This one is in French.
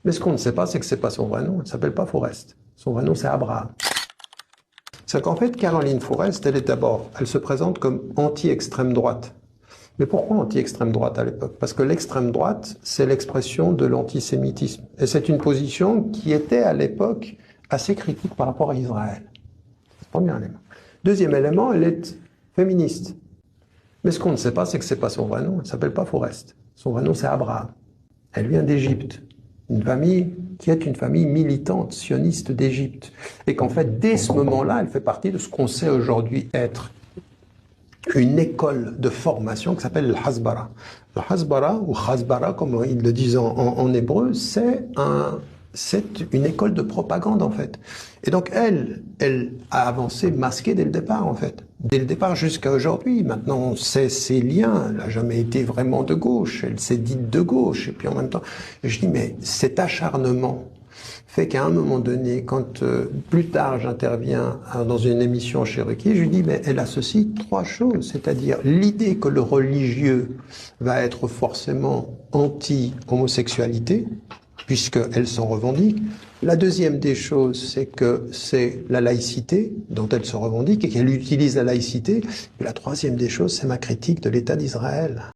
Mais ce qu'on ne sait pas, c'est que c'est pas son vrai nom. Elle s'appelle pas Forrest. Son vrai nom, c'est Abraham. C'est qu'en fait, Caroline Forrest, elle se présente comme anti-extrême droite. Mais pourquoi anti-extrême droite à l'époque? Parce que l'extrême droite, c'est l'expression de l'antisémitisme. Et c'est une position qui était à l'époque assez critique par rapport à Israël. C'est le premier élément. Deuxième élément, elle est féministe. Mais ce qu'on ne sait pas, c'est que c'est pas son vrai nom. Elle s'appelle pas Forrest. Son vrai nom, c'est Abraham. Elle vient d'Égypte. Une famille qui est une famille militante, sioniste d'Égypte. Et qu'en fait, dès ce moment-là, elle fait partie de ce qu'on sait aujourd'hui être une école de formation qui s'appelle le Hasbara. Le Hasbara, ou Hasbara, comme ils le disent en hébreu, c'est une école de propagande, en fait. Et donc, elle a avancé masquée dès le départ, en fait. Dès le départ jusqu'à aujourd'hui. Maintenant, on sait ses liens. Elle n'a jamais été vraiment de gauche. Elle s'est dite de gauche. Et puis, en même temps, je dis, mais cet acharnement fait qu'à un moment donné, quand plus tard j'interviens dans une émission chez Ruquier, je lui dis, mais elle associe trois choses, c'est-à-dire l'idée que le religieux va être forcément anti-homosexualité, puisqu'elle s'en revendique. La deuxième des choses, c'est que c'est la laïcité dont elle se revendique et qu'elle utilise la laïcité. Et la troisième des choses, c'est ma critique de l'État d'Israël.